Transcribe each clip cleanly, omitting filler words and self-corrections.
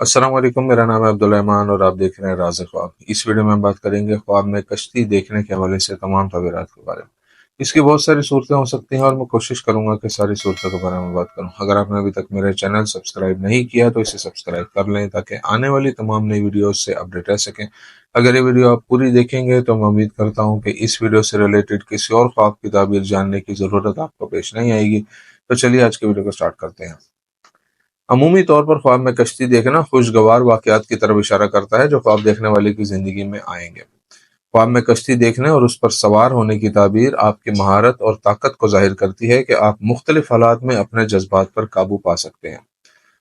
अस्सलाम वालेकुम। मेरा नाम है अब्दुल रहमान और आप देख रहे हैं राज़ ख्वाब। इस वीडियो में हम बात करेंगे ख्वाब में कश्ती देखने के हवाले से तमाम तबीरात के बारे में। इसकी बहुत सारी सूरतें हो सकती हैं और मैं कोशिश करूंगा कि सारी सूरतों के बारे में बात करूं। अगर आपने अभी तक मेरे चैनल सब्सक्राइब नहीं किया तो इसे सब्सक्राइब कर लें ताकि आने वाली तमाम नई वीडियोस से अपडेट रह सकें। अगर ये वीडियो आप पूरी देखेंगे तो मैं उम्मीद करता हूँ कि इस वीडियो से रिलेटेड किसी और ख्वाब की ताबीर जानने की ज़रूरत आपको पेश नहीं आएगी। तो चलिए आज के वीडियो को स्टार्ट करते हैं। अमूमी तौर पर ख्वाब में कश्ती देखना खुशगवार वाक़यात की तरफ इशारा करता है जो ख्वाब देखने वाले की ज़िंदगी में आएंगे। ख्वाब में कश्ती देखने और उस पर सवार होने की ताबीर आपकी महारत और ताकत को ज़ाहिर करती है कि आप मुख्तलिफ हालात में अपने जज्बात पर काबू पा सकते हैं।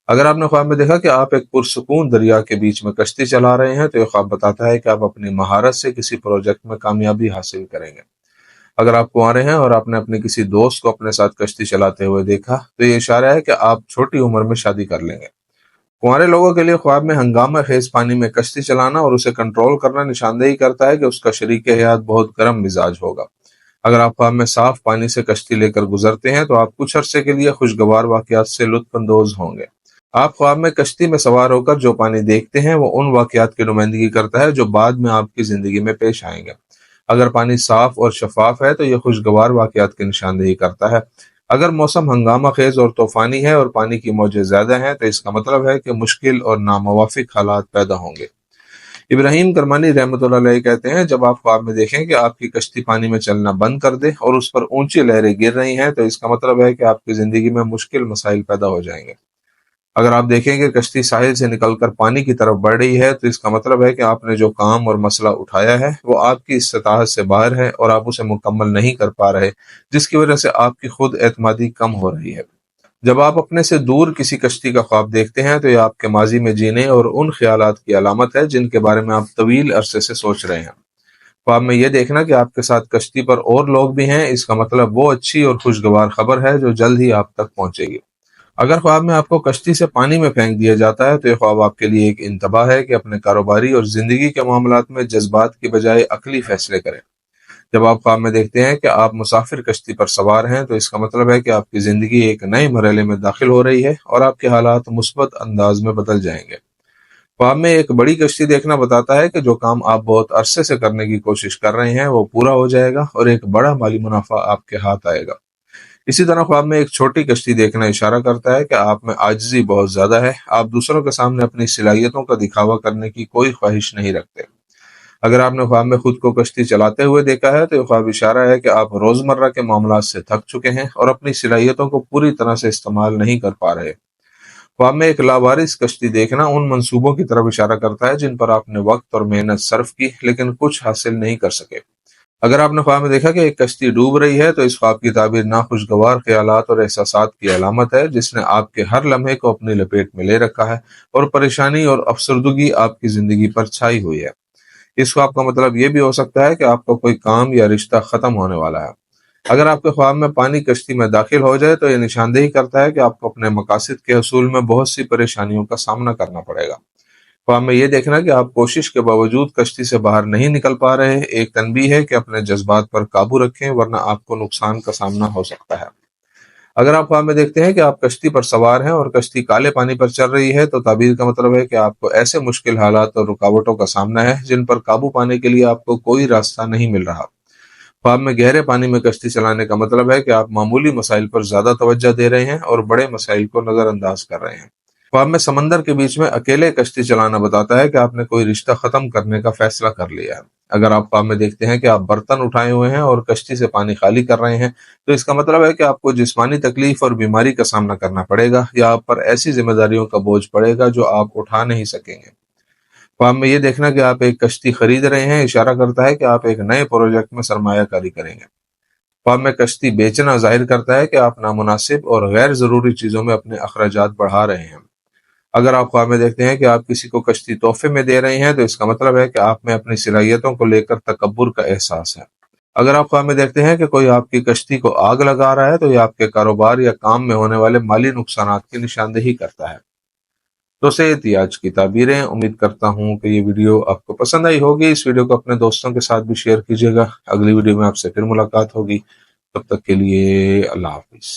अगर आपने ख्वाब में देखा कि आप एक पुरसुकून दरिया के बीच में कश्ती चला रहे हैं तो यह ख्वाब बताता है कि आप अपनी महारत से किसी प्रोजेक्ट में कामयाबी हासिल करेंगे। अगर आप कुंवारे हैं और आपने अपने किसी दोस्त को अपने साथ कश्ती चलाते हुए देखा तो ये इशारा है कि आप छोटी उम्र में शादी कर लेंगे। कुंवारे लोगों के लिए ख्वाब में हंगामा खेज पानी में कश्ती चलाना और उसे कंट्रोल करना निशानदेही करता है कि उसका शरीक हयात बहुत गर्म मिजाज होगा। अगर आप ख्वाब में साफ पानी से कश्ती लेकर गुजरते हैं तो आप कुछ अरसे के लिए खुशगवार वाकयात से लुत्फानंदोज होंगे। आप ख्वाब में कश्ती में सवार होकर जो पानी देखते हैं वो उन वाकयात की नुमाइंदगी करता है जो बाद में आपकी जिंदगी में पेश आएंगे। अगर पानी साफ और शफाफ है तो यह खुशगवार वाकयात की निशानदेही करता है। अगर मौसम हंगामा खेज और तूफानी है और पानी की मौजें ज्यादा हैं तो इसका मतलब है कि मुश्किल और नामुवाफिक हालात पैदा होंगे। इब्राहिम करमानी रहमतुल्लाह अलैह कहते हैं, जब आप ख्वाब में देखें कि आपकी कश्ती पानी में चलना बंद कर दे और उस पर ऊंची लहरें गिर रही हैं तो इसका मतलब है कि आपकी जिंदगी में मुश्किल मसाइल पैदा हो जाएंगे। अगर आप देखें कि कश्ती साहिल से निकलकर पानी की तरफ बढ़ रही है तो इसका मतलब है कि आपने जो काम और मसला उठाया है वो आपकी इस्ताहत से बाहर है और आप उसे मुकम्मल नहीं कर पा रहे, जिसकी वजह से आपकी खुद एतमादी कम हो रही है। जब आप अपने से दूर किसी कश्ती का ख्वाब देखते हैं तो यह आपके माजी में जीने और उन ख्यालात की अलामत है जिनके बारे में आप तवील अरसे से सोच रहे हैं। ख्वाब में यह देखना कि आपके साथ कश्ती पर और लोग भी हैं, इसका मतलब वो अच्छी और खुशगवार खबर है जो जल्द ही आप तक पहुंचेगी। अगर ख्वाब में आपको कश्ती से पानी में फेंक दिया जाता है तो यह ख्वाब आपके लिए एक इंतबाह है कि अपने कारोबारी और जिंदगी के मामलात में जज्बात की बजाय अकली फैसले करें। जब आप ख्वाब में देखते हैं कि आप मुसाफिर कश्ती पर सवार हैं तो इसका मतलब है कि आपकी जिंदगी एक नए मरहले में दाखिल हो रही है और आपके हालात मुस्बत अंदाज में बदल जाएंगे। ख्वाब में एक बड़ी कश्ती देखना बताता है कि जो काम आप बहुत अरसे से करने की कोशिश कर रहे हैं वो पूरा हो जाएगा और एक बड़ा माली मुनाफा आपके हाथ आएगा। इसी तरह ख्वाब में एक छोटी कश्ती देखना इशारा करता है कि आप में आजिज़ी बहुत ज्यादा है, आप दूसरों के सामने अपनी सलाहियतों का दिखावा करने की कोई ख्वाहिश नहीं रखते। अगर आपने ख्वाब में खुद को कश्ती चलाते हुए देखा है तो यह ख्वाब इशारा है कि आप रोजमर्रा के मामलात से थक चुके हैं और अपनी सलाहियतों को पूरी तरह से इस्तेमाल नहीं कर पा रहे। ख्वाब में एक लावारिस कश्ती देखना उन मंसूबों की तरफ इशारा करता है जिन पर आपने वक्त और मेहनत सर्फ की लेकिन कुछ हासिल नहीं कर सके। अगर आपने ख्वाब में देखा कि एक कश्ती डूब रही है तो इस ख्वाब की ताबीर नाखुशगवार ख्यालात और एहसासात की अलामत है जिसने आपके हर लम्हे को अपनी लपेट में ले रखा है और परेशानी और अफसरदगी आपकी जिंदगी पर छाई हुई है। इस ख्वाब का मतलब ये भी हो सकता है कि आपका कोई काम या रिश्ता खत्म होने वाला है। अगर आपके ख्वाब में पानी कश्ती में दाखिल हो जाए तो यह निशानदेही करता है कि आपको अपने मकासद के हसूल में बहुत सी परेशानियों का सामना करना पड़ेगा। ख्वाब में ये देखना कि आप कोशिश के बावजूद कश्ती से बाहर नहीं निकल पा रहे एक तनबीह है कि अपने जज्बात पर काबू रखें वरना आपको नुकसान का सामना हो सकता है। अगर आप ख्वाब में देखते हैं कि आप कश्ती पर सवार हैं और कश्ती काले पानी पर चल रही है तो ताबीर का मतलब है कि आपको ऐसे मुश्किल हालात और रुकावटों का सामना है जिन पर काबू पाने के लिए आपको कोई रास्ता नहीं मिल रहा। ख्वाब में गहरे पानी में कश्ती चलाने का मतलब है कि आप मामूली मसाइल पर ज्यादा तवज्जो दे रहे हैं और बड़े मसाइल को नजरअंदाज कर रहे हैं। ख्वाब में समंदर के बीच में अकेले कश्ती चलाना बताता है कि आपने कोई रिश्ता खत्म करने का फैसला कर लिया है। अगर आप ख्वाब में देखते हैं कि आप बर्तन उठाए हुए हैं और कश्ती से पानी खाली कर रहे हैं तो इसका मतलब है कि आपको जिस्मानी तकलीफ और बीमारी का सामना करना पड़ेगा या आप पर ऐसी जिम्मेदारियों का बोझ पड़ेगा जो आप उठा नहीं सकेंगे। ख्वाब में ये देखना कि आप एक कश्ती खरीद रहे हैं इशारा करता है कि आप एक नए प्रोजेक्ट में सरमायाकारी करेंगे। ख्वाब में कश्ती बेचना जाहिर करता है कि आप नामुनासिब और गैर जरूरी चीजों में अपने अखराजात बढ़ा रहे हैं। अगर आप ख्वाब में देखते हैं कि आप किसी को कश्ती तोहफे में दे रहे हैं तो इसका मतलब है कि आप में अपनी सलाहियतों को लेकर तकब्बुर का एहसास है। अगर आप ख्वाब में देखते हैं कि कोई आपकी कश्ती को आग लगा रहा है तो यह आपके कारोबार या काम में होने वाले माली नुकसानात की निशानदेही करता है। तो से ये थी आज की ताबीरें। उम्मीद करता हूँ कि ये वीडियो आपको पसंद आई होगी। इस वीडियो को अपने दोस्तों के साथ भी शेयर कीजिएगा। अगली वीडियो में आपसे फिर मुलाकात होगी। तब तक के लिए अल्लाह हाफिज।